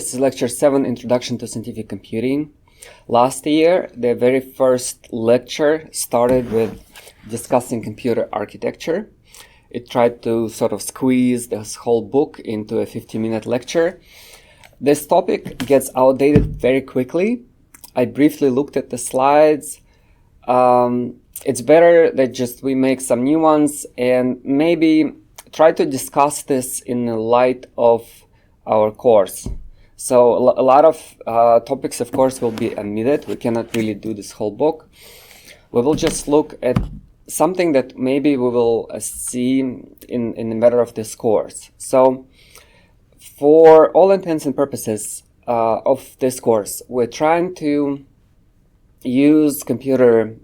This is lecture 7, Introduction to Scientific Computing. Last year, the very first lecture started with discussing computer architecture. It tried to sort of squeeze this whole book into a 50-minute lecture. This topic gets outdated very quickly. I briefly looked at the slides. It's better that just we make some new ones and maybe try to discuss this in the light of our course. So a lot of topics, of course, will be omitted. We cannot really do this whole book. We will just look at something that maybe we will see in the matter of this course. So for all intents and purposes of this course, we're trying to use computer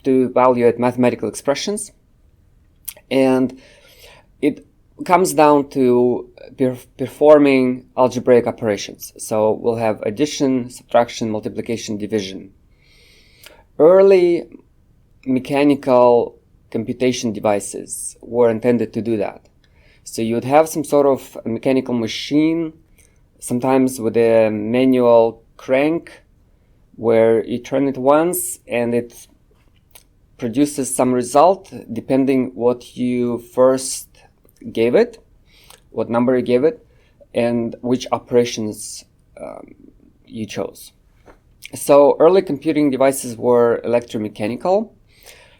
to evaluate mathematical expressions, and it comes down to performing algebraic operations. So we'll have addition, subtraction, multiplication, division. Early mechanical computation devices were intended to do that. So you would have some sort of mechanical machine, sometimes with a manual crank, where you turn it once and it produces some result depending what you first gave it, what number you gave it, and which operations you chose. So early computing devices were electromechanical,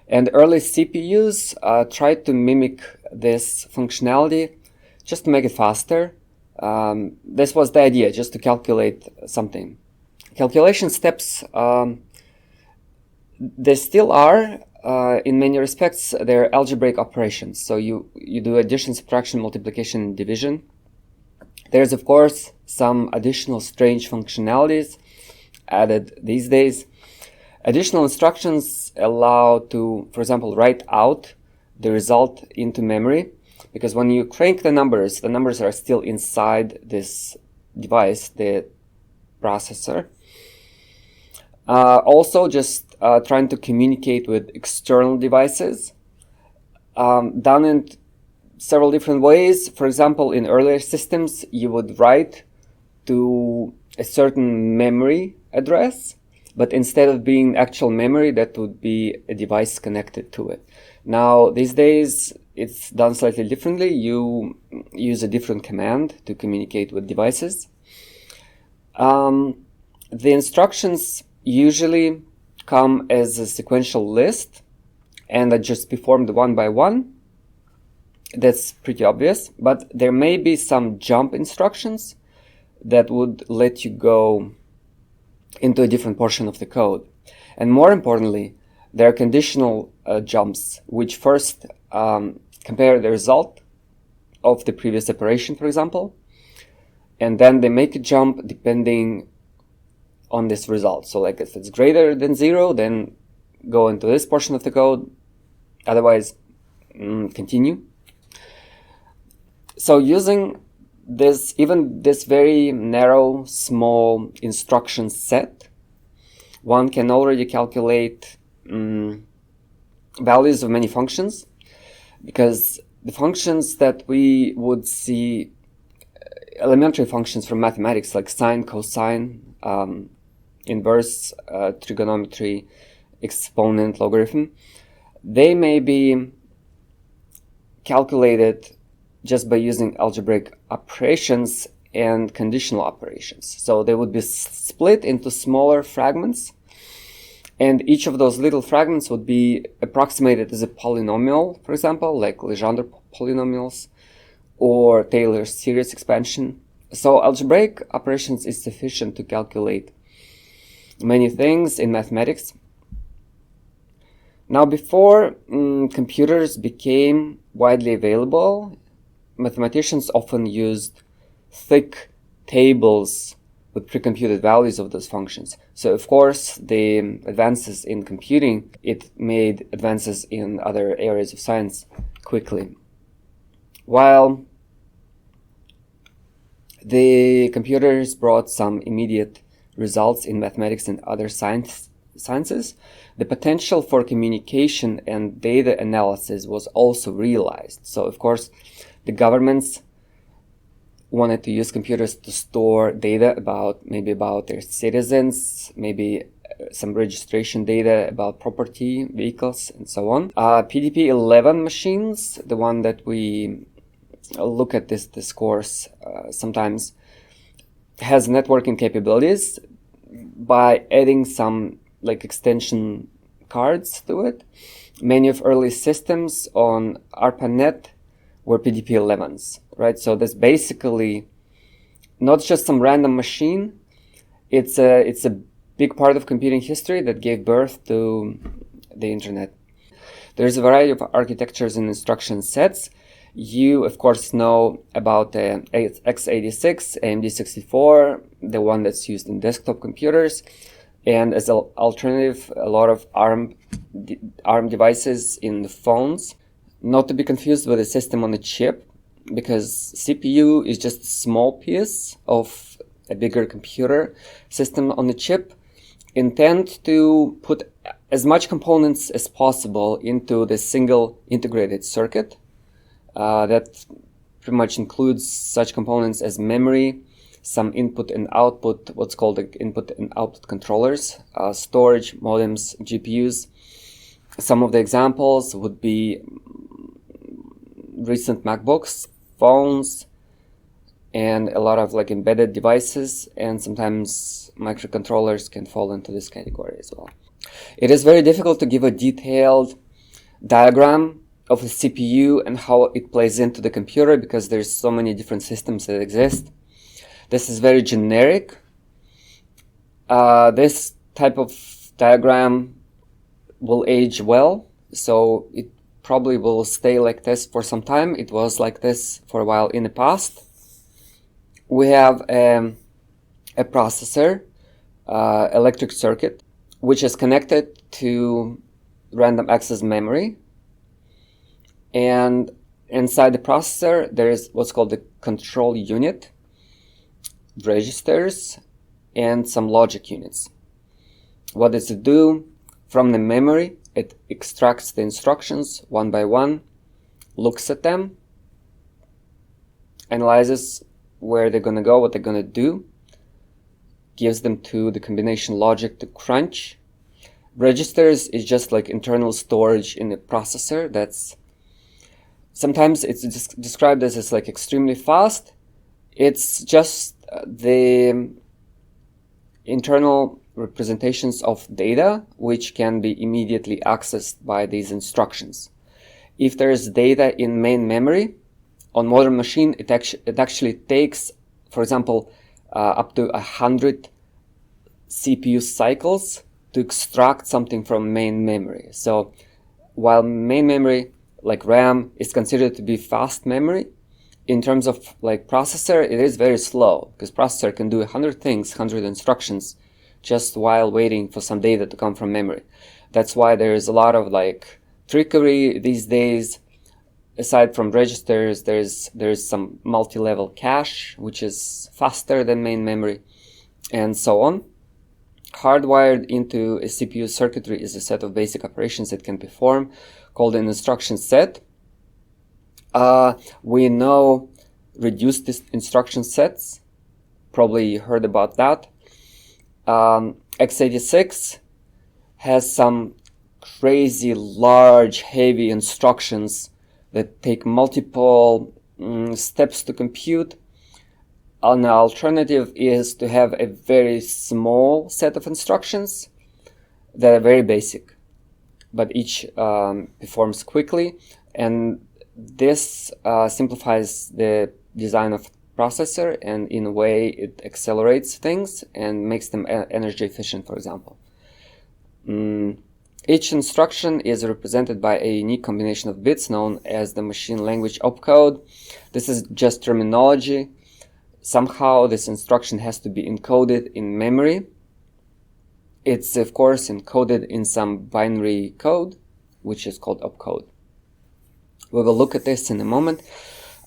and early CPUs tried to mimic this functionality just to make it faster. This was the idea, just to calculate something. Calculation steps, they still are, in many respects, they're algebraic operations. So you do addition, subtraction, multiplication, and division. There's, of course, some additional strange functionalities added these days. Additional instructions allow to, for example, write out the result into memory, because when you crank the numbers are still inside this device, the processor. Also, just trying to communicate with external devices, done in several different ways. For example, in earlier systems, you would write to a certain memory address, but instead of being actual memory, that would be a device connected to it. Now, these days, it's done slightly differently. You use a different command to communicate with devices. The instructions usually come as a sequential list and are just performed one by one. That's pretty obvious, but there may be some jump instructions that would let you go into a different portion of the code. And more importantly, there are conditional jumps, which first compare the result of the previous operation, for example, and then they make a jump depending on this result. So like if it's greater than 0, then go into this portion of the code, otherwise continue. So using this, even this very narrow, small instruction set, one can already calculate values of many functions, because the functions that we would see, elementary functions from mathematics like sine, cosine, inverse, trigonometry, exponent, logarithm, they may be calculated just by using algebraic operations and conditional operations. So they would be split into smaller fragments, and each of those little fragments would be approximated as a polynomial, for example, like Legendre polynomials or Taylor's series expansion. So algebraic operations is sufficient to calculate many things in mathematics. Now, before computers became widely available, mathematicians often used thick tables with pre-computed values of those functions. So, of course, the advances in computing, it made advances in other areas of science quickly. While the computers brought some immediate results in mathematics and other sciences, the potential for communication and data analysis was also realized. So, of course, the governments wanted to use computers to store data maybe about their citizens, maybe some registration data about property, vehicles, and so on. PDP-11 machines, the one that we look at this course sometimes, has networking capabilities by adding some like extension cards to it. Many of early systems on ARPANET were PDP-11s, right? So that's basically not just some random machine. It's a big part of computing history that gave birth to the internet. There's a variety of architectures and instruction sets. You, of course, know about the X86, AMD 64, the one that's used in desktop computers, and as an alternative, a lot of ARM devices in the phones. Not to be confused with a system on a chip, because CPU is just a small piece of a bigger computer system on a chip. Intend to put as much components as possible into the single integrated circuit. That pretty much includes such components as memory, some input and output, what's called the input and output controllers, storage, modems, GPUs. Some of the examples would be recent MacBooks, phones, and a lot of like embedded devices, and sometimes microcontrollers can fall into this category as well. It is very difficult to give a detailed diagram of the CPU and how it plays into the computer because there's so many different systems that exist. This is very generic. This type of diagram will age well, so it probably will stay like this for some time. It was like this for a while in the past. We have a processor, electric circuit, which is connected to random access memory. And inside the processor, there is what's called the control unit, registers, and some logic units. What does it do? From the memory, it extracts the instructions one by one, looks at them, analyzes where they're going to go, what they're going to do, gives them to the combination logic to crunch. Registers is just like internal storage in the processor. That's sometimes it's described as like extremely fast. It's just the internal representations of data which can be immediately accessed by these instructions. If there is data in main memory, on modern machine, it actually takes, for example, up to 100 CPU cycles to extract something from main memory. So while main memory, like RAM, is considered to be fast memory, in terms of like processor, it is very slow because processor can do 100 things, 100 instructions, just while waiting for some data to come from memory. That's why there is a lot of like trickery these days. Aside from registers, there's some multi-level cache, which is faster than main memory, and so on. Hardwired into a CPU circuitry is a set of basic operations it can perform, called an instruction set. We know reduced instruction sets. Probably you heard about that. X86 has some crazy, large, heavy instructions that take multiple steps to compute. An alternative is to have a very small set of instructions that are very basic, but each performs quickly, and this simplifies the design of processor, and in a way it accelerates things and makes them energy efficient, for example. Each instruction is represented by a unique combination of bits known as the machine language opcode. This is just terminology. Somehow this instruction has to be encoded in memory. It's of course encoded in some binary code, which is called opcode. We will look at this in a moment.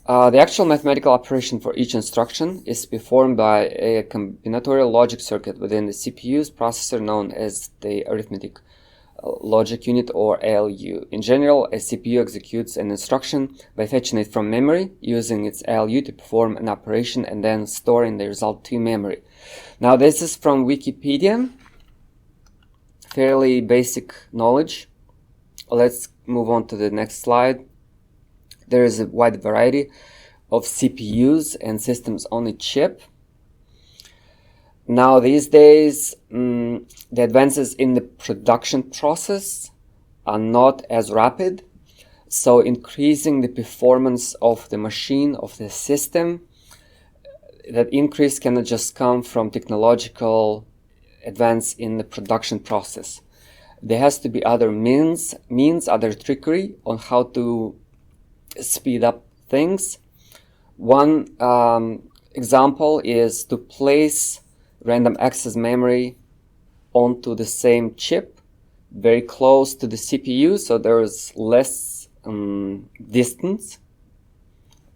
The actual mathematical operation for each instruction is performed by a combinatorial logic circuit within the CPU's processor known as the arithmetic logic unit or ALU. In general, a CPU executes an instruction by fetching it from memory, using its ALU to perform an operation, and then storing the result to memory. Now, this is from Wikipedia. Fairly basic knowledge. Let's move on to the next slide. There is a wide variety of CPUs and systems on a chip. Now, these days, the advances in the production process are not as rapid, so increasing the performance of the machine, of the system, that increase cannot just come from technological advance in the production process. There has to be other means, other trickery on how to speed up things. One example is to place random access memory onto the same chip, very close to the CPU, so there is less distance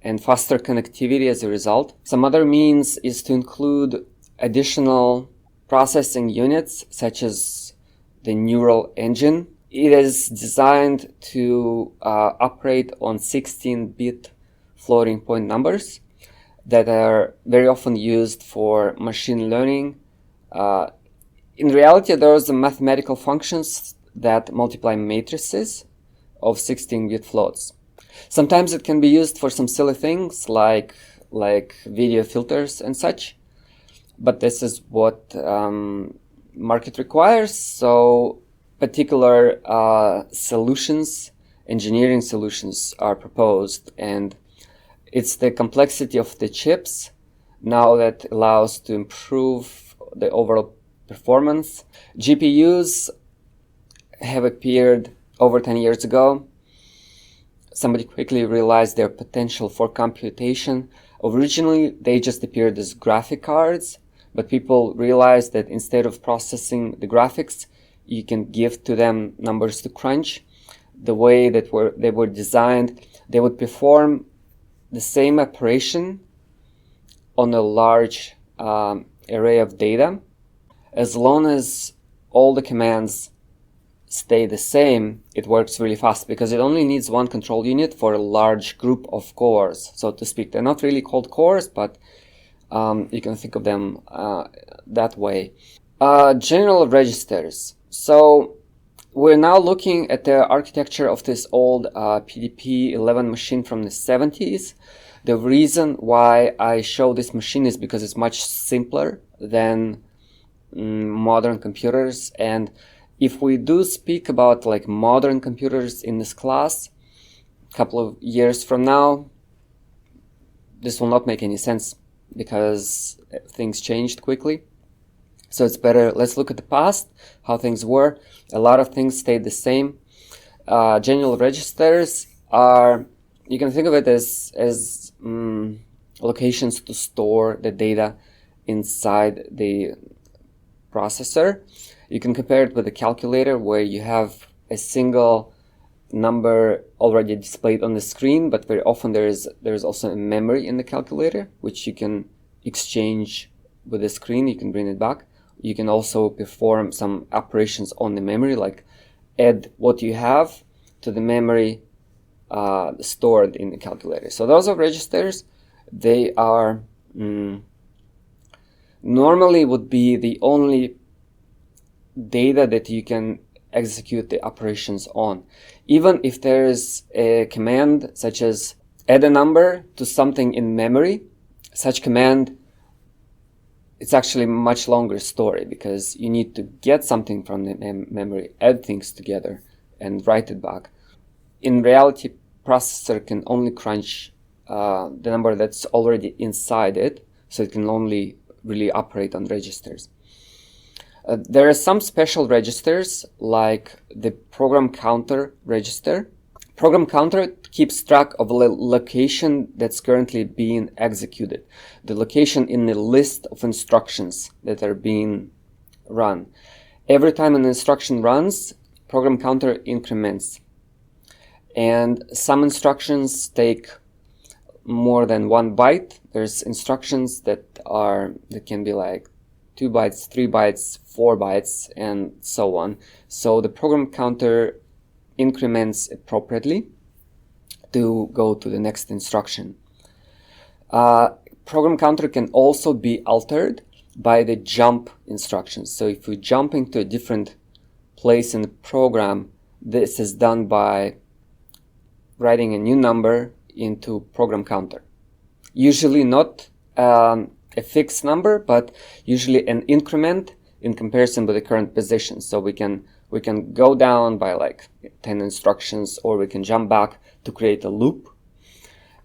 and faster connectivity as a result. Some other means is to include additional processing units, such as the neural engine. It is designed to operate on 16-bit floating point numbers that are very often used for machine learning. In reality, there are mathematical functions that multiply matrices of 16-bit floats. Sometimes it can be used for some silly things like video filters and such, but this is what market requires. So particular solutions, engineering solutions are proposed, and it's the complexity of the chips now that allows to improve the overall performance. GPUs have appeared over 10 years ago. Somebody quickly realized their potential for computation. Originally, they just appeared as graphic cards, but people realized that instead of processing the graphics, you can give to them numbers to crunch. The way that they were designed, they would perform the same operation on a large array of data. As long as all the commands stay the same, it works really fast because it only needs one control unit for a large group of cores, so to speak. They're not really called cores, but you can think of them that way. General registers. So we're now looking at the architecture of this old PDP-11 machine from the 70s. The reason why I show this machine is because it's much simpler than modern computers. And if we do speak about like modern computers in this class, a couple of years from now, this will not make any sense because things changed quickly. So it's better, let's look at the past, how things were. A lot of things stayed the same. General registers are, you can think of it as locations to store the data inside the processor. You can compare it with a calculator where you have a single number already displayed on the screen, but very often there is also a memory in the calculator, which you can exchange with the screen. You can bring it back. You can also perform some operations on the memory, like add what you have to the memory stored in the calculator. So those are registers. They are normally would be the only data that you can execute the operations on. Even if there is a command such as add a number to something in memory, such command, it's actually a much longer story because you need to get something from the memory, add things together, and write it back. In reality, processor can only crunch the number that's already inside it, so it can only really operate on registers. There are some special registers like the program counter register. Program counter keeps track of the location that's currently being executed, the location in the list of instructions that are being run. Every time an instruction runs, program counter increments. And some instructions take more than 1 byte. There's instructions that can be like 2 bytes, 3 bytes, 4 bytes, and so on. So the program counter increments appropriately to go to the next instruction. Program counter can also be altered by the jump instructions. So if we jump into a different place in the program, this is done by writing a new number into program counter. Usually not a fixed number, but usually an increment in comparison with the current position. So we can go down by like 10 instructions, or we can jump back to create a loop,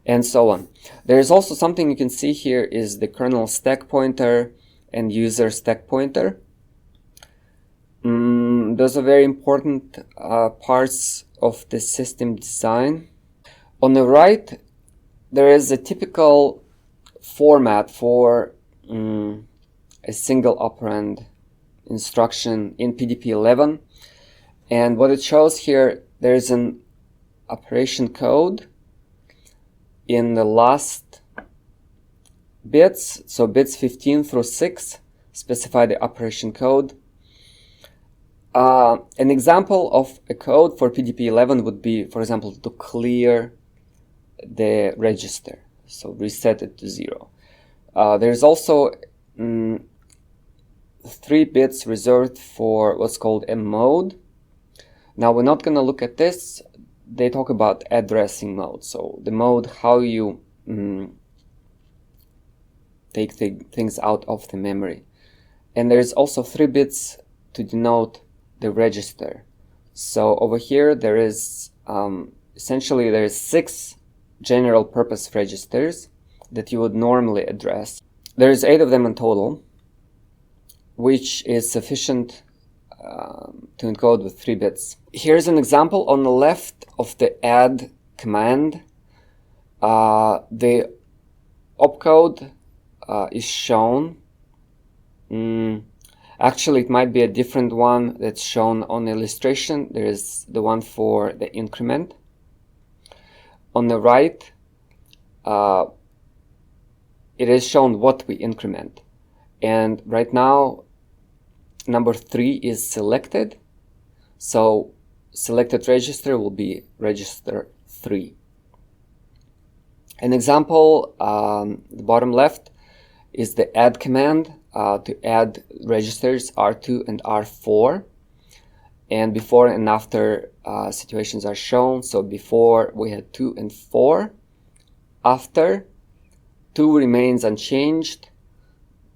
and so on. There is also something you can see here is the kernel stack pointer and user stack pointer. Those are very important parts of the system design. On the right, there is a typical format for a single operand instruction in PDP-11, and what it shows here, there is an operation code in the last bits, so bits 15 through 6 specify the operation code. An example of a code for PDP-11 would be, for example, to clear the register, so reset it to 0. There's also 3 bits reserved for what's called a mode. Now we're not going to look at this. They talk about addressing mode. So the mode, how you take things out of the memory. And there's also 3 bits to denote the register. So over here there is essentially there is 6 general purpose registers that you would normally address. There is 8 of them in total, which is sufficient to encode with 3 bits. Here's an example on the left of the add command. The opcode is shown. Actually, it might be a different one that's shown on the illustration. There is the one for the increment. On the right, it is shown what we increment. And right now, number 3 is selected. So selected register will be register 3. An example, the bottom left, is the add command to add registers R2 and R4. And before and after situations are shown. So before we had 2 and 4. After, 2 remains unchanged.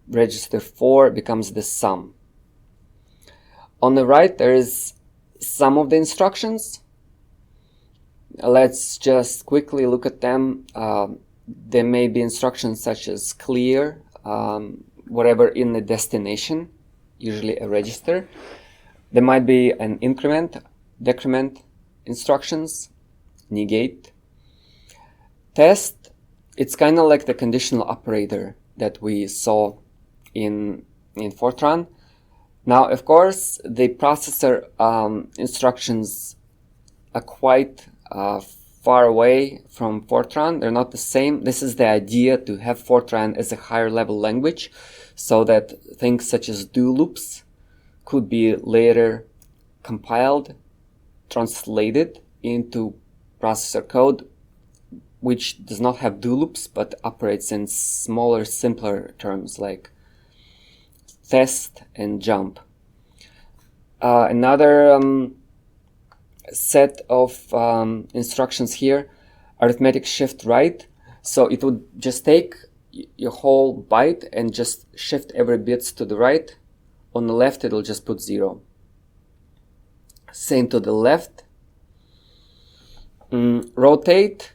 Register 4 becomes the sum. On the right, there is some of the instructions. Let's just quickly look at them. There may be instructions such as clear, whatever in the destination, usually a register. There might be an increment, decrement instructions, negate. Test, it's kind of like the conditional operator that we saw in Fortran. Now, of course, the processor instructions are quite far away from Fortran. They're not the same. This is the idea, to have Fortran as a higher level language, so that things such as do loops could be later compiled, translated into processor code, which does not have do loops, but operates in smaller, simpler terms like test and jump. Another set of instructions here, arithmetic shift right. So it would just take your whole byte and just shift every bit to the right. On the left, it'll just put 0. Same to the left. Rotate,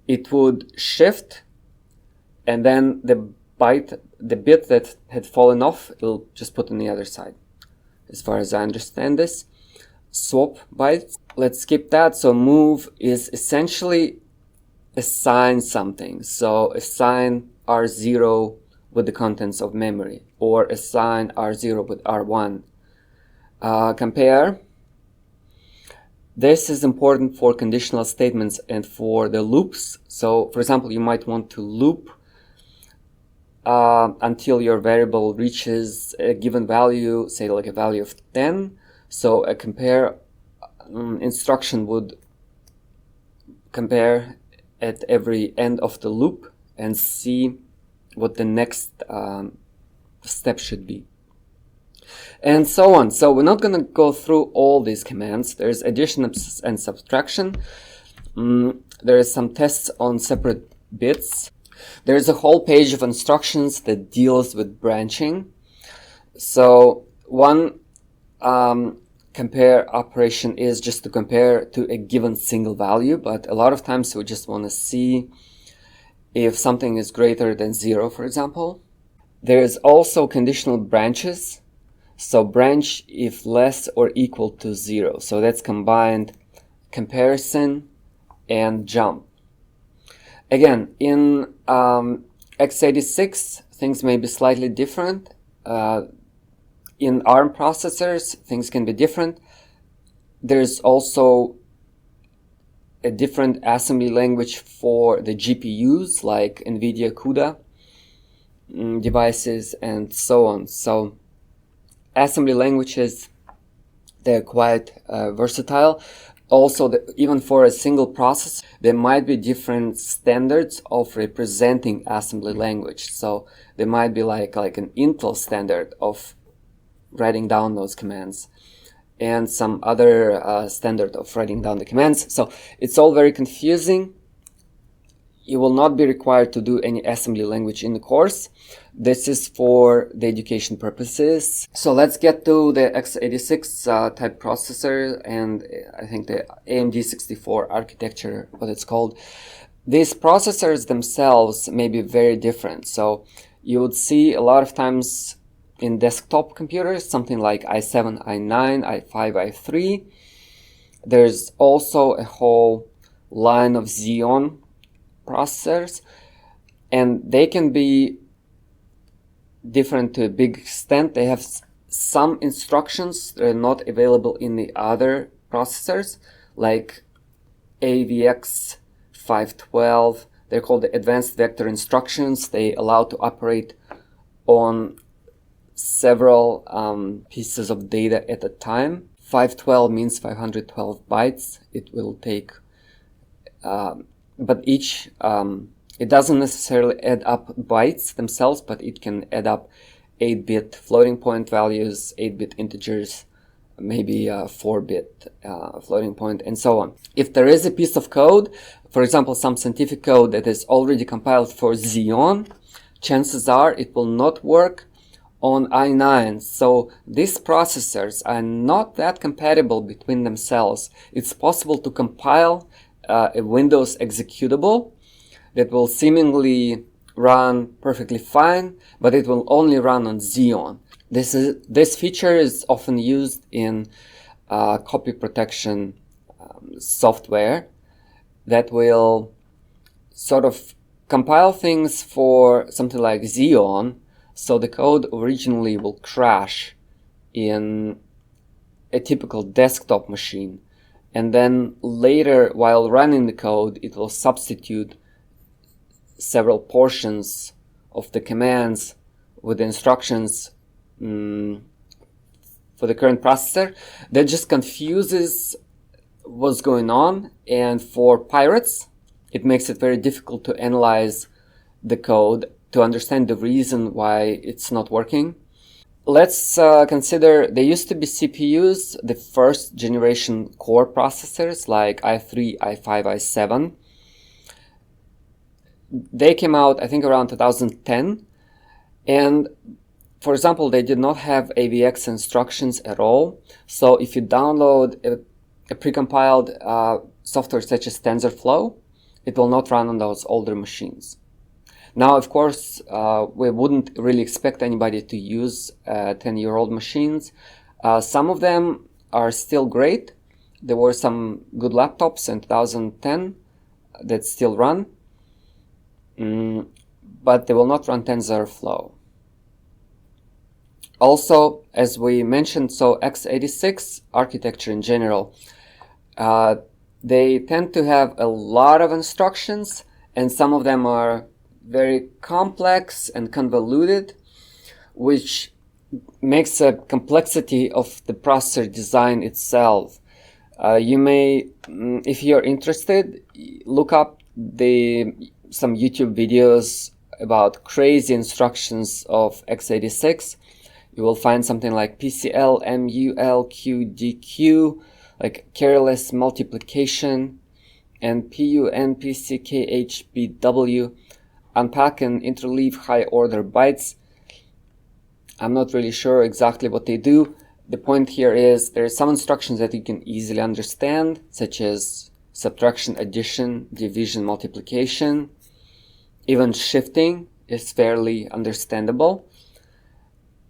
it would shift, and then the bit that had fallen off, it'll just put on the other side, as far as I understand this. Swap bytes, let's skip that. So move is essentially assign something. So assign R0 with the contents of memory, or assign R0 with R1. Compare. This is important for conditional statements and for the loops. So, for example, you might want to loop until your variable reaches a given value, say like a value of 10. So a compare instruction would compare at every end of the loop and see what the next step should be, and so on. So we're not going to go through all these commands. There's addition and subtraction. There is some tests on separate bits. There's a whole page of instructions that deals with branching. So one compare operation is just to compare to a given single value, but a lot of times we just want to see if something is greater than 0, for example. There is also conditional branches. So branch if less or equal to 0. So that's combined comparison and jump. Again, in x86, things may be slightly different. In ARM processors, things can be different. There's also a different assembly language for the GPUs, like NVIDIA CUDA devices and so on. So assembly languages, they're quite versatile. Also, even for a single process, there might be different standards of representing assembly language. So there might be like an Intel standard of writing down those commands and some other standard of writing down the commands. So it's all very confusing. You will not be required to do any assembly language in the course. This is for the education purposes. So let's get to the x86 type processor and I think the AMD 64 architecture, what it's called. These processors themselves may be very different. So you would see a lot of times in desktop computers, something like i7, i9, i5, i3. There's also a whole line of Xeon processors, and they can be different to a big extent. They have some instructions that are not available in the other processors, like AVX 512. They're called the advanced vector instructions. They allow to operate on several pieces of data at a time. 512 means 512 bytes. It will take but each, it doesn't necessarily add up bytes themselves, but it can add up 8-bit floating point values, 8-bit integers, maybe 4-bit floating point, and so on. If there is a piece of code, for example, some scientific code that is already compiled for Xeon, chances are it will not work on i9. So these processors are not that compatible between themselves. It's possible to compile a Windows executable that will seemingly run perfectly fine, but it will only run on Xeon. This feature is often used in copy protection software that will sort of compile things for something like Xeon, so the code originally will crash in a typical desktop machine. And then later, while running the code, it will substitute several portions of the commands with the instructions for the current processor. That just confuses what's going on. And for pirates, it makes it very difficult to analyze the code, to understand the reason why it's not working. Let's consider, there used to be CPUs, the first generation core processors like i3, i5, i7. They came out, I think, around 2010. And for example, they did not have AVX instructions at all. So if you download a precompiled software such as TensorFlow, it will not run on those older machines. Now, of course, we wouldn't really expect anybody to use 10-year-old machines. Some of them are still great. There were some good laptops in 2010 that still run, but they will not run TensorFlow. Also, as we mentioned, so x86 architecture in general, they tend to have a lot of instructions, and some of them are very complex and convoluted, which makes a complexity of the processor design itself. You may, if you're interested, look up some YouTube videos about crazy instructions of x86. You will find something like PCL, MUL, QDQ, like careless multiplication, and PU, NPC, KHBW, unpack and interleave high order bytes. I'm not really sure exactly what they do. The point here is there are some instructions that you can easily understand, such as subtraction, addition, division, multiplication. Even shifting is fairly understandable.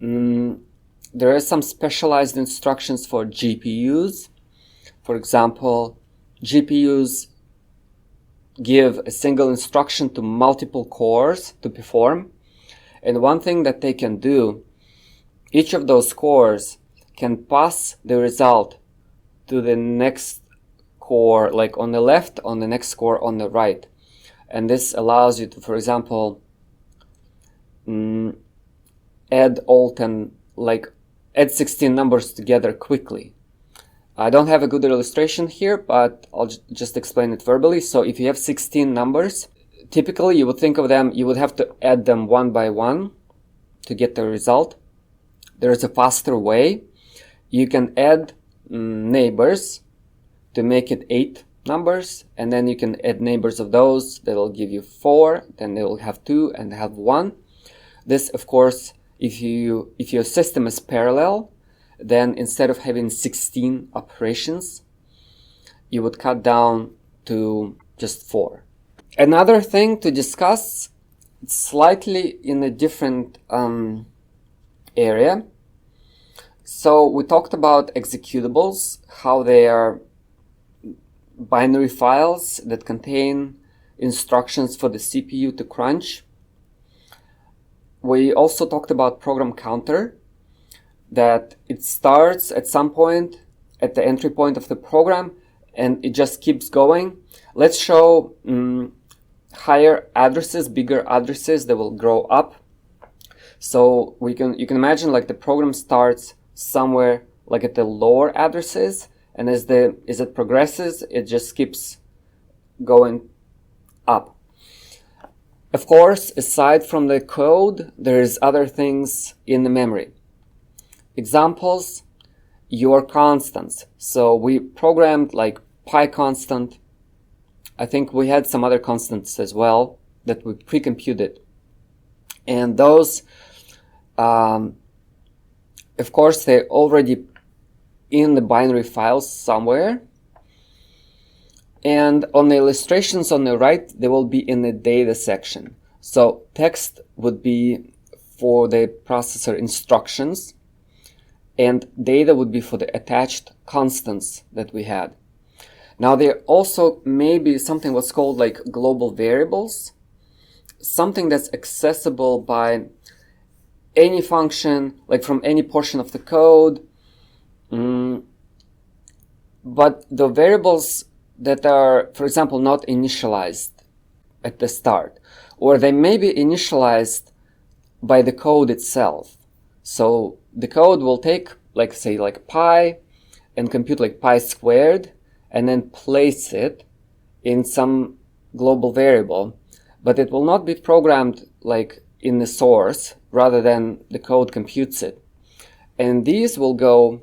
There are some specialized instructions for GPUs. For example, GPUs give a single instruction to multiple cores to perform. And one thing that they can do, each of those cores can pass the result to the next core, like on the left, on the next core on the right. And this allows you to, for example, add 16 numbers together quickly. I don't have a good illustration here, but I'll just explain it verbally. So if you have 16 numbers, typically you would think of them, you would have to add them one by one to get the result. There is a faster way. You can add neighbors to make it 8 numbers, and then you can add neighbors of those that will give you 4, then they will have 2 and have 1. This, of course, if your system is parallel, then instead of having 16 operations, you would cut down to just 4. Another thing to discuss, slightly in a different area. So we talked about executables, how they are binary files that contain instructions for the CPU to crunch. We also talked about program counter, that it starts at some point at the entry point of the program and it just keeps going. Let's show higher addresses, bigger addresses that will grow up. So you can imagine like the program starts somewhere like at the lower addresses, and as it progresses, it just keeps going up. Of course, aside from the code, there's other things in the memory. Examples, your constants. So we programmed like pi constant. I think we had some other constants as well that we pre-computed. And those, of course, they're already in the binary files somewhere. And on the illustrations on the right, they will be in the data section. So text would be for the processor instructions, and data would be for the attached constants that we had. Now there also may be something what's called like global variables, something that's accessible by any function, like from any portion of the code. But the variables that are, for example, not initialized at the start, or they may be initialized by the code itself. So the code will take, like say, like pi, and compute like pi squared, and then place it in some global variable, but it will not be programmed like in the source, rather than the code computes it. And these will go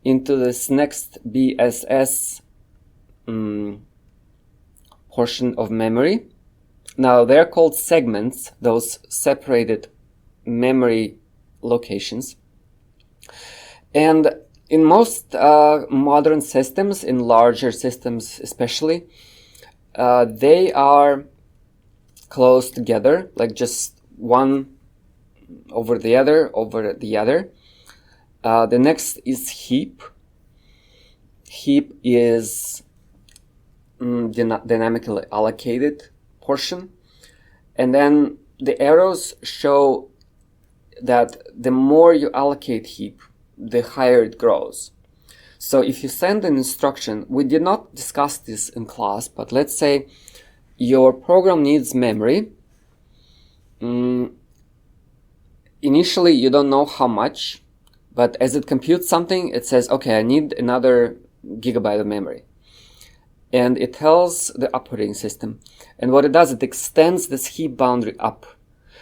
into this next BSS portion of memory. Now they're called segments, those separated memory locations. And in most modern systems, in larger systems especially, they are close together, like just one over the other, The next is heap. Heap is dynamically allocated portion. And then the arrows show that the more you allocate heap, the higher it grows. So if you send an instruction, we did not discuss this in class, but let's say your program needs memory, initially you don't know how much, but as it computes something, it says, okay, I need another gigabyte of memory. And it tells the operating system. And what it does, it extends this heap boundary up.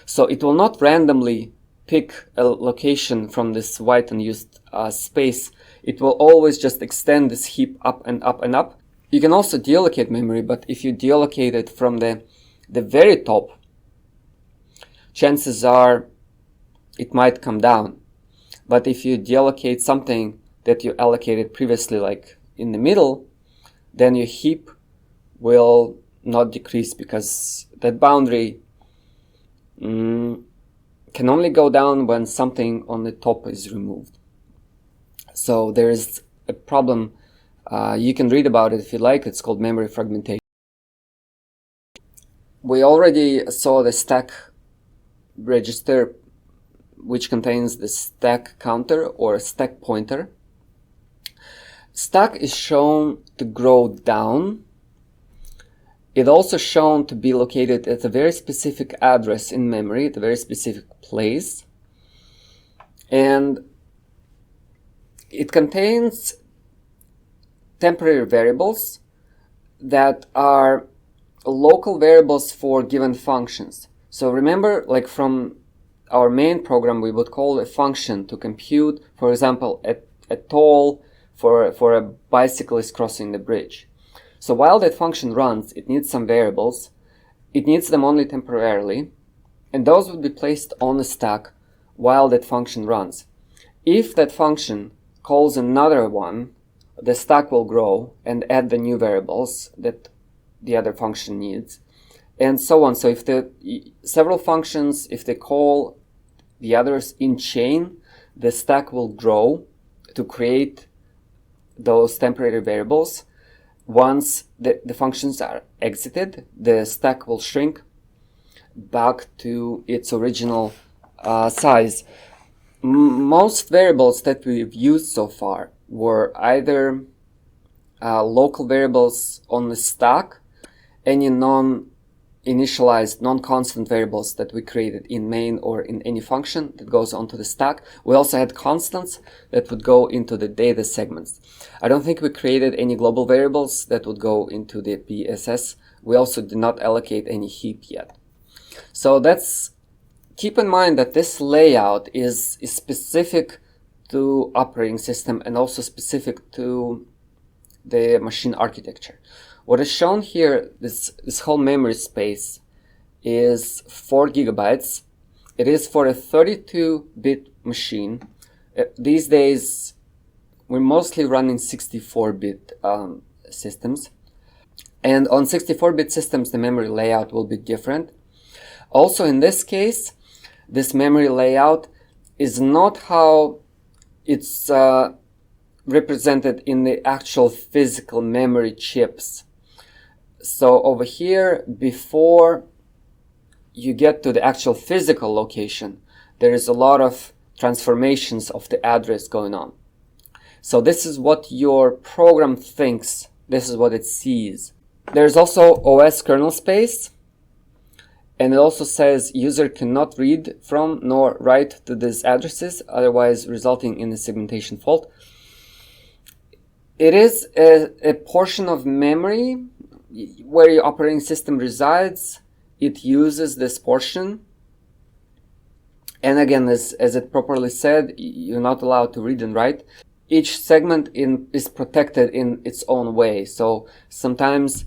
So it will not randomly pick a location from this white unused space. It will always just extend this heap up and up and up. You can also deallocate memory, but if you deallocate it from the very top, chances are it might come down. But if you deallocate something that you allocated previously, like in the middle, then your heap will not decrease, because that boundary can only go down when something on the top is removed. So there is a problem. You can read about it if you like. It's called memory fragmentation. We already saw the stack register, which contains the stack counter or stack pointer. Stack is shown to grow down. It's also shown to be located at a very specific address in memory, at a very specific place. And it contains temporary variables that are local variables for given functions. So remember, like from our main program, we would call a function to compute, for example, a toll for a bicyclist crossing the bridge. So while that function runs, it needs some variables. It needs them only temporarily, and those would be placed on the stack while that function runs. If that function calls another one, the stack will grow and add the new variables that the other function needs, and so on. So if the several functions, if they call the others in chain, the stack will grow to create those temporary variables. Once the functions are exited, the stack will shrink back to its original size. Most variables that we've used so far were either local variables on the stack, any non-initialized, non-constant variables that we created in main or in any function that goes onto the stack. We also had constants that would go into the data segments. I don't think we created any global variables that would go into the PSS. We also did not allocate any heap yet. So keep in mind that this layout is specific to operating system and also specific to the machine architecture. What is shown here, this whole memory space, is 4 gigabytes. It is for a 32-bit machine. These days, we're mostly running 64-bit systems. And on 64-bit systems, the memory layout will be different. Also, in this case, this memory layout is not how it's represented in the actual physical memory chips. So over here, before you get to the actual physical location, there is a lot of transformations of the address going on. So this is what your program thinks. This is what it sees. There's also OS kernel space. And it also says user cannot read from nor write to these addresses, otherwise resulting in a segmentation fault. It is a portion of memory where your operating system resides. It uses this portion. And again, as it properly said, you're not allowed to read and write. Each segment is protected in its own way. So sometimes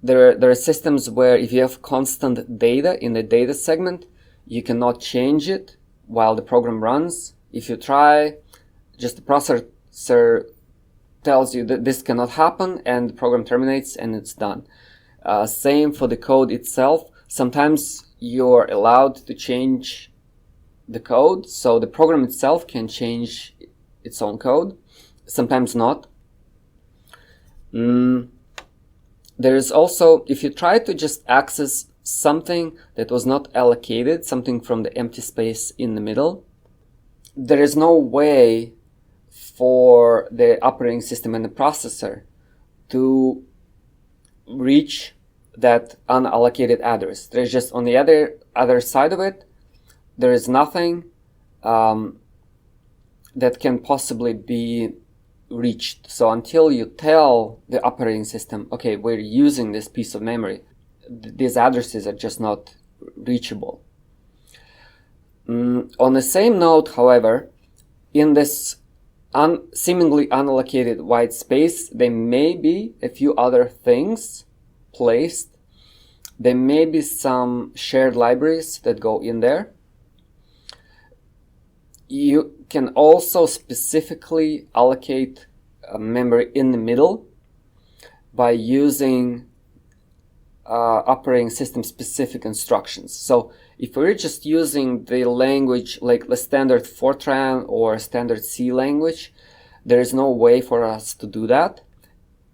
there are systems where if you have constant data in the data segment, you cannot change it while the program runs. If you try, just the processor tells you that this cannot happen and the program terminates and it's done. Same for the code itself. Sometimes you're allowed to change the code, so the program itself can change its own code. Sometimes not. There is also, if you try to just access something that was not allocated, something from the empty space in the middle, there is no way for the operating system and the processor to reach that unallocated address. There's just on the other side of it, there is nothing that can possibly be reached. So until you tell the operating system, okay, we're using this piece of memory, these addresses are just not reachable. On the same note, however, in this seemingly unallocated white space, there may be a few other things placed. There may be some shared libraries that go in there. You can also specifically allocate memory in the middle by using operating system specific instructions. So if we're just using the language like the standard Fortran or standard C language, there is no way for us to do that.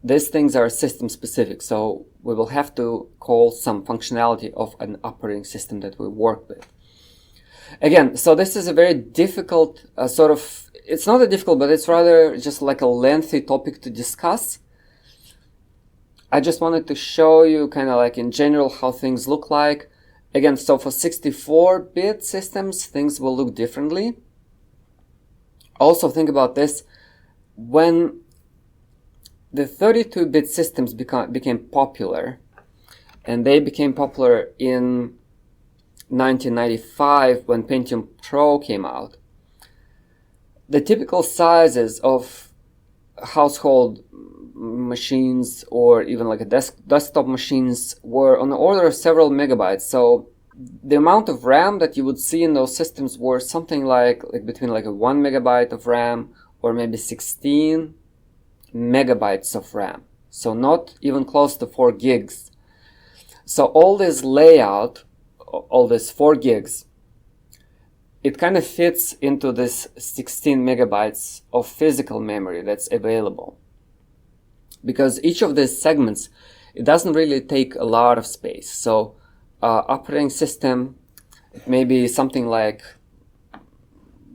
These things are system specific, so we will have to call some functionality of an operating system that we work with. Again, so this is a very difficult it's not a difficult, but it's rather just like a lengthy topic to discuss. I just wanted to show you kind of like in general how things look like. Again, so for 64-bit systems, things will look differently. Also think about this. When the 32-bit systems became popular, and they became popular in 1995 when Pentium Pro came out, the typical sizes of household machines or even like a desktop machines were on the order of several megabytes. So the amount of RAM that you would see in those systems were something like between like a 1 megabyte of RAM or maybe 16 megabytes of RAM. So not even close to 4 gigs. So all this layout, all this 4 gigs, it kind of fits into this 16 megabytes of physical memory that's available. Because each of these segments, it doesn't really take a lot of space. So operating system, it may be something like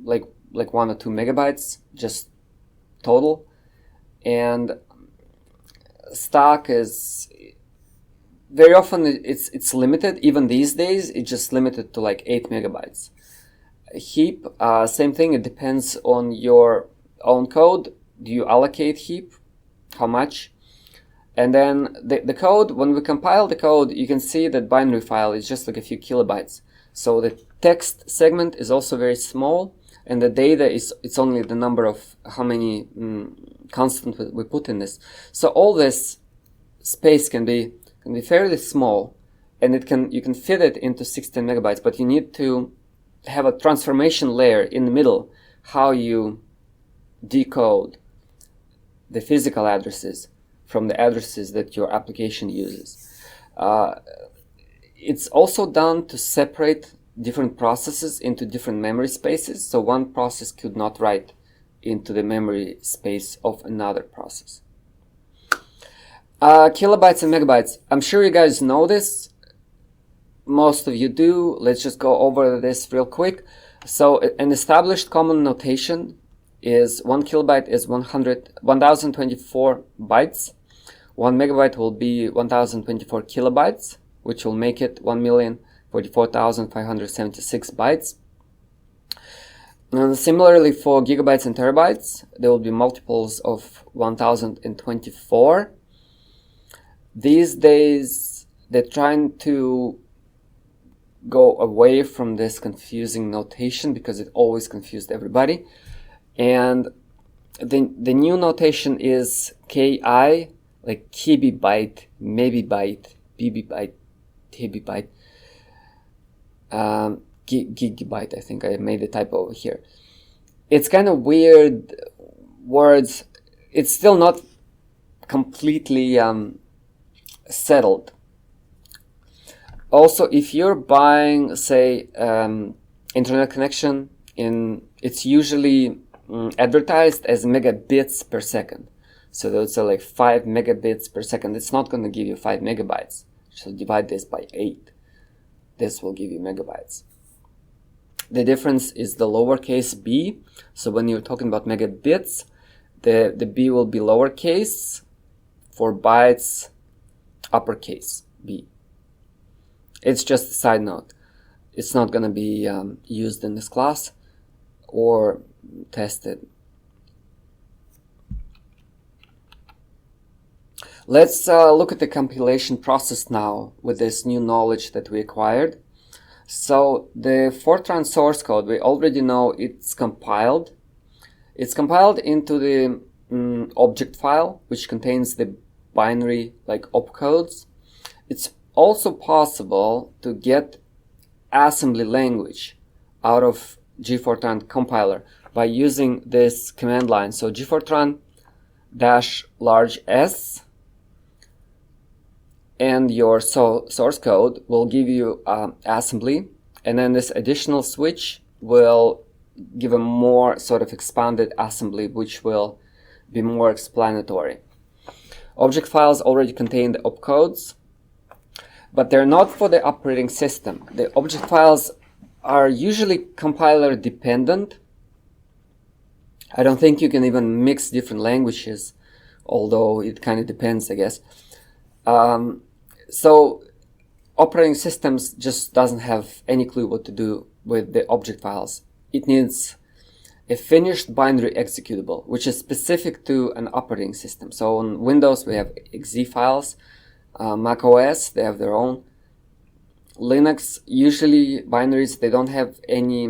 1 or 2 megabytes just total, and stock is very often it's limited. Even these days, it's just limited to like 8 megabytes. Heap, same thing. It depends on your own code. Do you allocate heap? How much? And then the code, when we compile the code, you can see that binary file is just like a few kilobytes. So the text segment is also very small, and the data it's only the number of how many constant we put in this. So all this space can be fairly small, and you can fit it into 16 megabytes, but you need to have a transformation layer in the middle, how you decode the physical addresses from the addresses that your application uses. It's also done to separate different processes into different memory spaces, so one process could not write into the memory space of another process. Kilobytes and megabytes. I'm sure you guys know this. Most of you do. Let's just go over this real quick. So an established common notation is 1 kilobyte is 1024 bytes. 1 megabyte will be 1024 kilobytes, which will make it 1,044,576 bytes. And similarly for gigabytes and terabytes, there will be multiples of 1024. These days, they're trying to go away from this confusing notation because it always confused everybody. And the new notation is KI, like kibibyte, maybe byte, BB byte, gigabyte. I think I made a typo over here. It's kind of weird words. It's still not completely settled. Also, if you're buying, say, internet connection, it's usually advertised as megabits per second. So that's like 5 megabits per second. It's not going to give you 5 megabytes. So divide this by 8. This will give you megabytes. The difference is the lowercase b. So when you're talking about megabits, the b will be lowercase, for bytes, uppercase. B. It's just a side note. It's not going to be used in this class or tested. Let's look at the compilation process now with this new knowledge that we acquired. So the Fortran source code, we already know it's compiled. It's compiled into the object file, which contains the binary like opcodes. It's also possible to get assembly language out of gfortran compiler by using this command line. So gfortran -S and your source code will give you assembly, and then this additional switch will give a more sort of expanded assembly, which will be more explanatory. Object files already contain the opcodes, but they're not for the operating system. The object files are usually compiler dependent. I don't think you can even mix different languages, although it kind of depends, I guess. So operating systems just doesn't have any clue what to do with the object files. It needs a finished binary executable, which is specific to an operating system. So on Windows, we have exe files. Mac OS, they have their own. Linux, usually binaries, they don't have any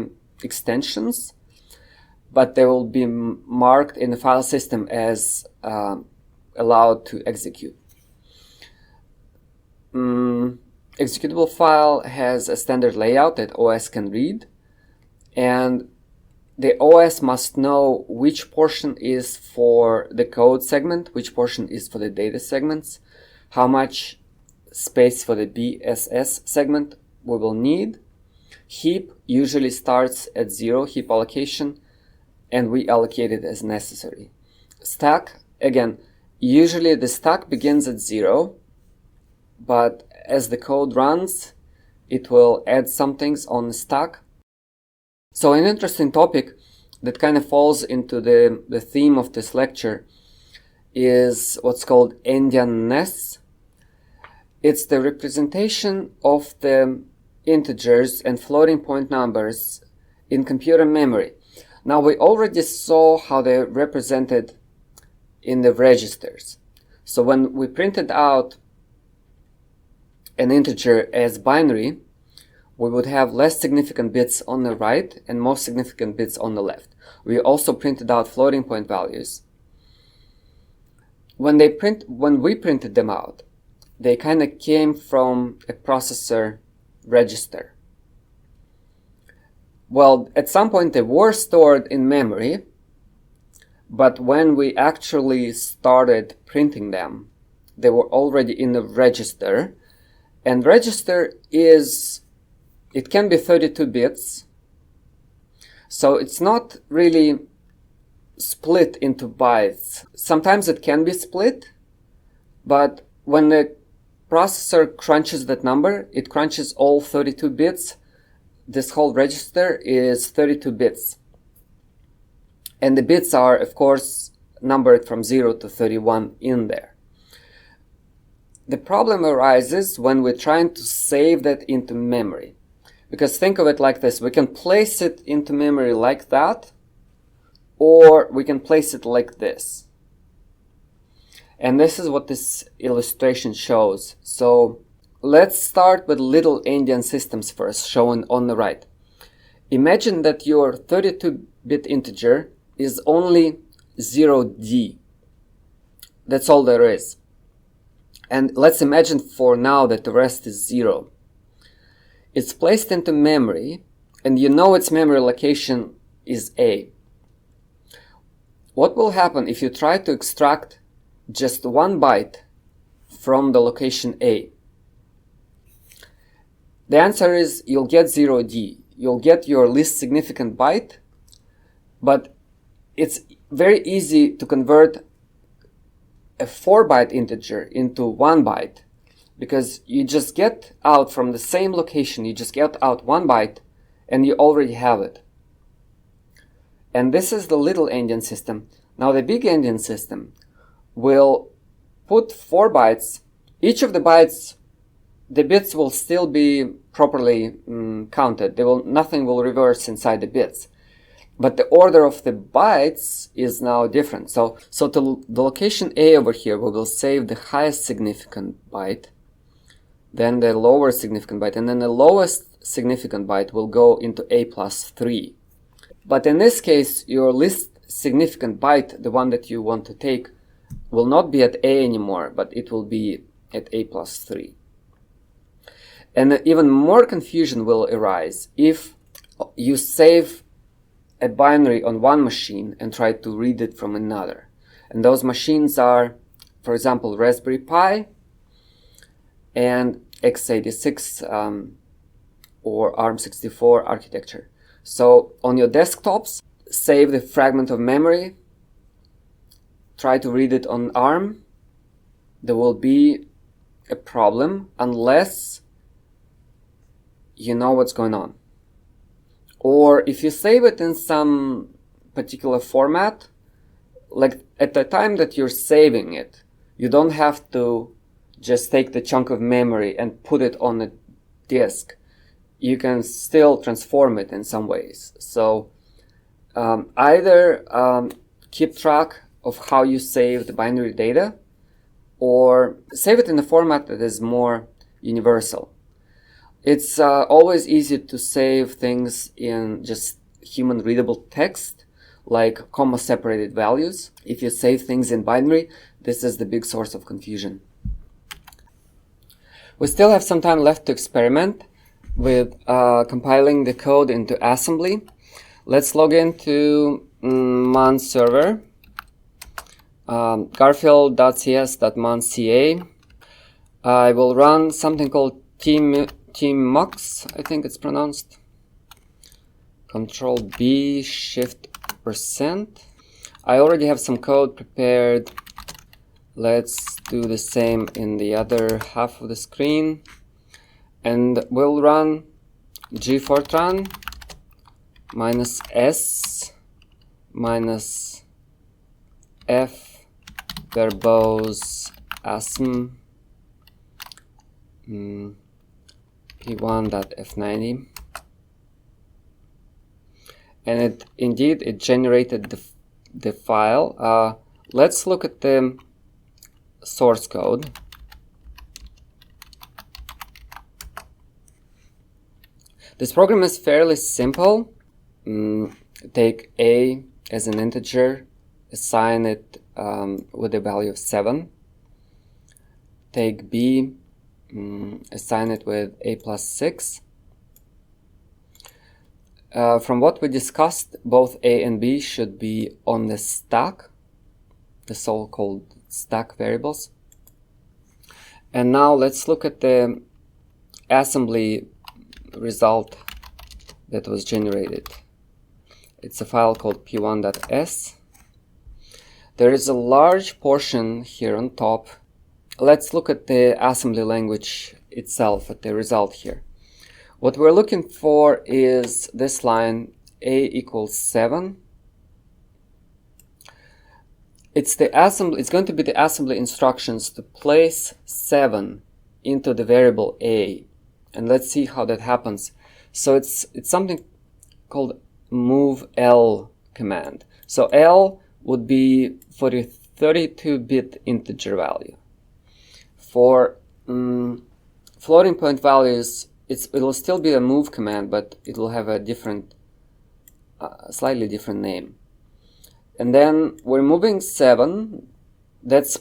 extensions, but they will be marked in the file system as allowed to execute. Executable file has a standard layout that OS can read, and the OS must know which portion is for the code segment, which portion is for the data segments, how much space for the BSS segment we will need. Heap usually starts at 0, heap allocation, and we allocate it as necessary. Stack, again, usually the stack begins at 0, but as the code runs, it will add some things on the stack. So an interesting topic that kind of falls into the theme of this lecture is what's called endianness. It's the representation of the integers and floating point numbers in computer memory. Now we already saw how they're represented in the registers. So when we printed out an integer as binary, we would have less significant bits on the right and most significant bits on the left. We also printed out floating point values. When we printed them out, they kind of came from a processor register. Well, at some point they were stored in memory, but when we actually started printing them, they were already in the register. And register it can be 32 bits, so it's not really split into bytes. Sometimes it can be split, but when the processor crunches that number, it crunches all 32 bits. This whole register is 32 bits. And the bits are, of course, numbered from 0 to 31 in there. The problem arises when we're trying to save that into memory. Because think of it like this, we can place it into memory like that, or we can place it like this. And this is what this illustration shows. So let's start with little endian systems first, shown on the right. Imagine that your 32-bit integer is only 0D. That's all there is. And let's imagine for now that the rest is 0. It's placed into memory, and you know its memory location is A. What will happen if you try to extract just 1 byte from the location A? The answer is you'll get 0D. You'll get your least significant byte, but it's very easy to convert a 4-byte integer into 1 byte, because you just get out from the same location, you just get out 1 byte and you already have it. And this is the little endian system. Now the big endian system will put 4 bytes. Each of the bytes the bits will still be properly counted. Nothing will reverse inside the bits. But the order of the bytes is now different. So to the location A over here, we will save the highest significant byte, then the lower significant byte, and then the lowest significant byte will go into A plus 3. But in this case, your least significant byte, the one that you want to take, will not be at A anymore, but it will be at A plus 3. And even more confusion will arise if you save a binary on one machine and try to read it from another. And those machines are, for example, Raspberry Pi and X86 or ARM64 architecture. So on your desktops, save the fragment of memory, try to read it on ARM. There will be a problem unless you know what's going on. Or if you save it in some particular format, like at the time that you're saving it, you don't have to just take the chunk of memory and put it on a disk. You can still transform it in some ways. So either keep track of how you save the binary data, or save it in a format that is more universal. It's always easy to save things in just human readable text, like comma-separated values. If you save things in binary, this is the big source of confusion. We still have some time left to experiment with compiling the code into assembly. Let's log into man server, garfield.cs.manca. I will run something called tmux, I think it's pronounced. Control B, Shift %. I already have some code prepared. Let's do the same in the other half of the screen. And we'll run gfortran -s -f verbose asm p1.f90, and it generated the file. Let's look at the source code. This program is fairly simple. Take A as an integer, assign it with a value of 7. Take B, assign it with A plus 6. From what we discussed, both A and B should be on the stack, the so-called stack variables. And now let's look at the assembly result that was generated. It's a file called p1.s. There is a large portion here on top. Let's look at the assembly language itself, at the result here. What we're looking for is this line, A equals 7. It's going to be the assembly instructions to place 7 into the variable A. And let's see how that happens. So it's something called move L command. So L would be for the 32-bit integer value. For floating point values, it will still be a move command, but it will have a different, slightly different name. And then we're moving 7. That's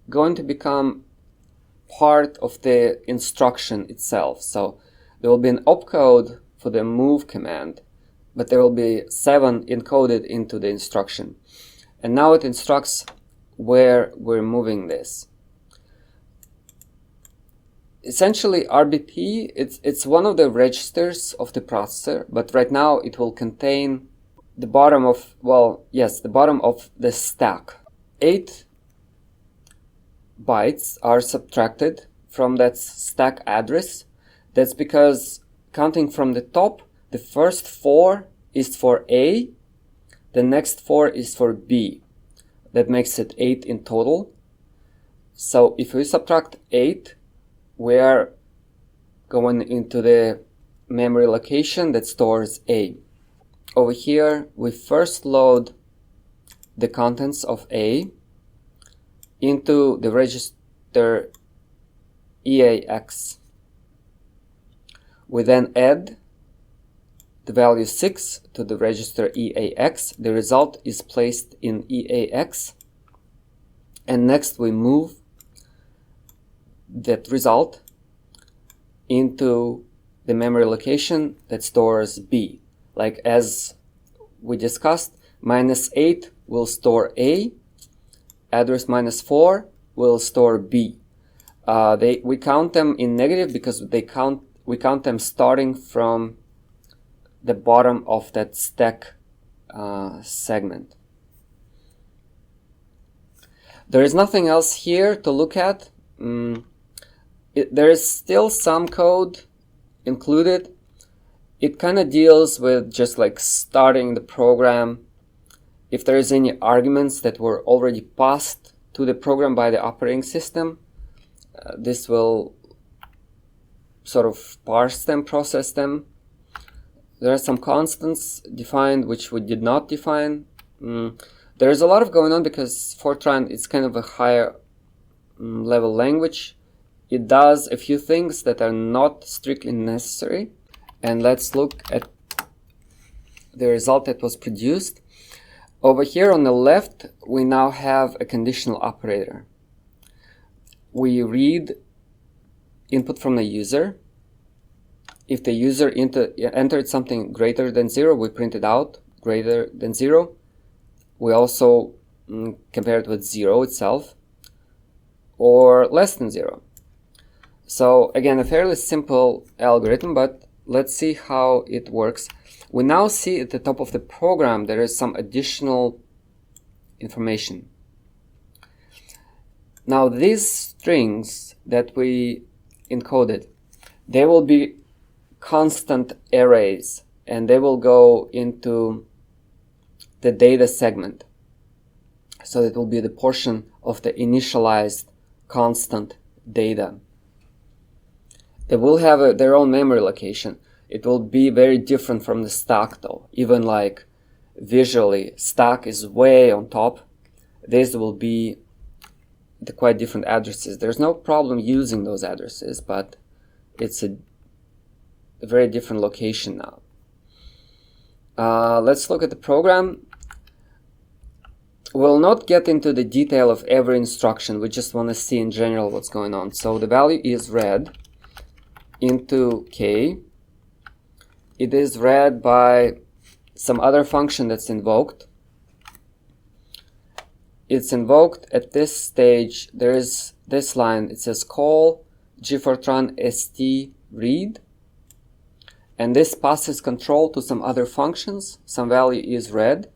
going to become part of the instruction itself. So there will be an opcode for the move command, but there will be 7 encoded into the instruction. And now it instructs where we're moving this. Essentially, RBP, it's one of the registers of the processor, but right now it will contain the bottom of, the bottom of the stack. 8 bytes are subtracted from that stack address. That's because counting from the top, the first 4 is for A, the next 4 is for B. That makes it 8 in total. So if we subtract 8, we are going into the memory location that stores A. Over here, we first load the contents of A into the register EAX. We then add the value 6 to the register EAX. The result is placed in EAX. And next we move that result into the memory location that stores B. Like as we discussed, -8 will store A, address -4 will store B. We count them in negative because we count them starting from the bottom of that stack segment. There is nothing else here to look at. There is still some code included. It kind of deals with just like starting the program. If there is any arguments that were already passed to the program by the operating system, this will sort of parse them, process them. There are some constants defined which we did not define. There is a lot of going on because Fortran is kind of a higher level language. It does a few things that are not strictly necessary. And let's look at the result that was produced. Over here on the left, we now have a conditional operator. We read input from the user. If the user entered something greater than 0, we print it out greater than 0. We also compare it with 0 itself, or less than 0. So again, a fairly simple algorithm, but let's see how it works. We now see at the top of the program there is some additional information. Now these strings that we encoded, they will be constant arrays, and they will go into the data segment. So it will be the portion of the initialized constant data. They will have their own memory location. It will be very different from the stack though. Even like visually, stack is way on top. These will be the quite different addresses. There's no problem using those addresses, but it's a very different location now. Let's look at the program. We'll not get into the detail of every instruction. We just want to see in general what's going on. So the value is read into K. It is read by some other function that's invoked. It's invoked at this stage. There is this line. It says call gfortran st read. And this passes control to some other functions. Some value is read.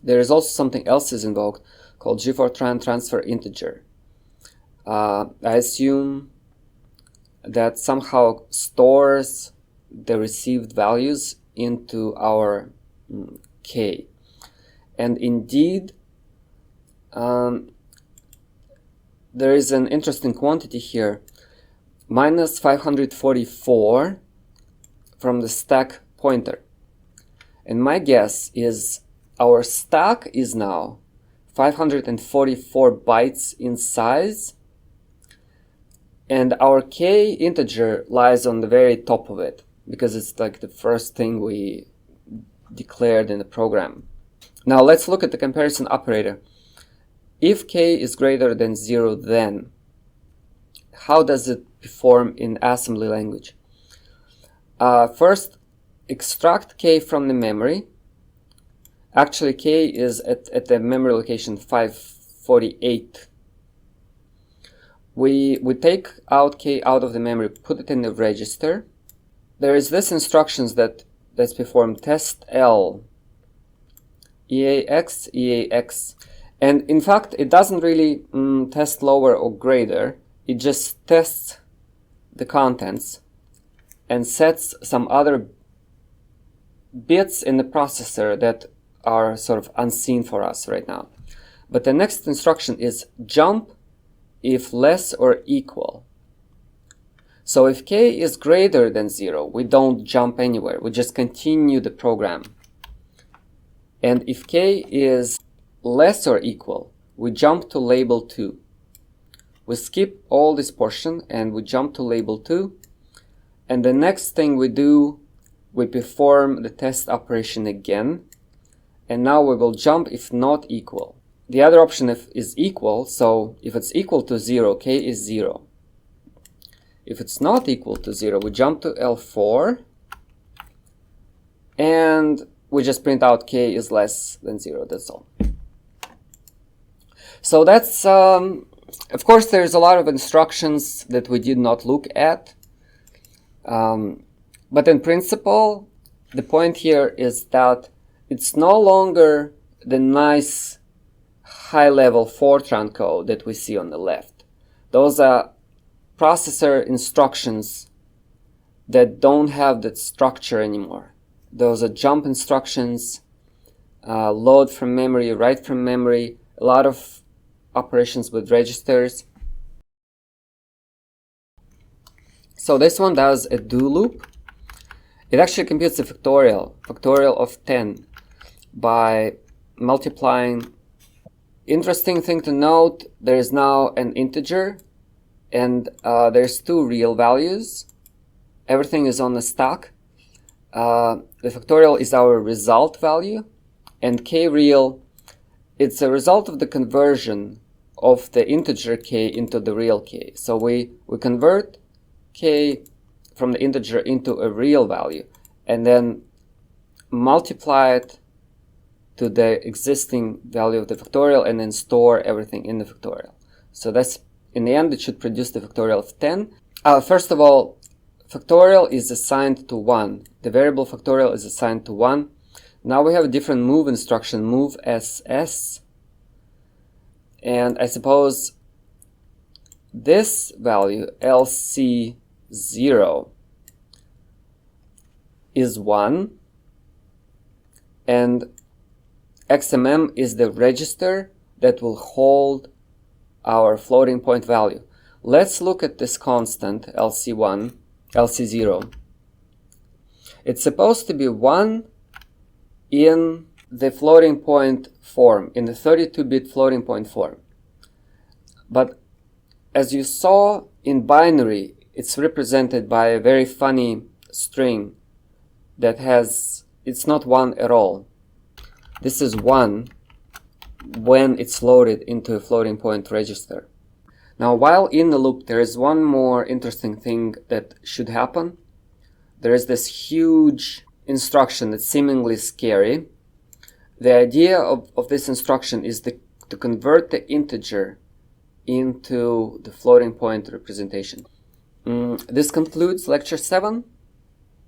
There is also something else is invoked called gfortran transfer integer. I assume that somehow stores the received values into our K. And indeed, there is an interesting quantity here. Minus 544 from the stack pointer. And my guess is our stack is now 544 bytes in size, and our K integer lies on the very top of it because it's like the first thing we declared in the program. Now let's look at the comparison operator. If K is greater than 0, then how does it perform in assembly language? First, extract K from the memory. Actually, K is at the memory location 548. We take out K out of the memory, put it in the register. There is this instructions that's performed test L, EAX. And in fact, it doesn't really test lower or greater. It just tests the contents and sets some other bits in the processor that are sort of unseen for us right now. But the next instruction is jump if less or equal. So if k is greater than 0, we don't jump anywhere. We just continue the program. And if k is less or equal, we jump to label 2. We skip all this portion and we jump to label 2. And the next thing we do, we perform the test operation again. And now we will jump if not equal. The other option is equal, so if it's equal to 0, k is 0. If it's not equal to 0, we jump to L4. And we just print out k is less than 0, that's all. So that's, of course, there's a lot of instructions that we did not look at. But in principle, the point here is that it's no longer the nice high-level Fortran code that we see on the left. Those are processor instructions that don't have that structure anymore. Those are jump instructions, load from memory, write from memory, a lot of operations with registers. So this one does a do loop. It actually computes a factorial of 10 by multiplying. Interesting thing to note, there is now an integer and there's 2 real values. Everything is on the stack. The factorial is our result value, and k real, it's a result of the conversion of the integer k into the real k. So we convert k from the integer into a real value and then multiply it to the existing value of the factorial and then store everything in the factorial. So that's, in the end, it should produce the factorial of 10. First of all, factorial is assigned to 1. The variable factorial is assigned to 1. Now we have a different move instruction, move ss. And I suppose this value, lc0, is 1. And XMM is the register that will hold our floating point value. Let's look at this constant, lc1, lc0. It's supposed to be 1 in the floating point form, in the 32-bit floating point form. But as you saw in binary, it's represented by a very funny string that has, it's not 1 at all. This is 1 when it's loaded into a floating point register. Now, while in the loop, there is one more interesting thing that should happen. There is this huge instruction that's seemingly scary. The idea of this instruction is to convert the integer into the floating point representation. This concludes lecture 7.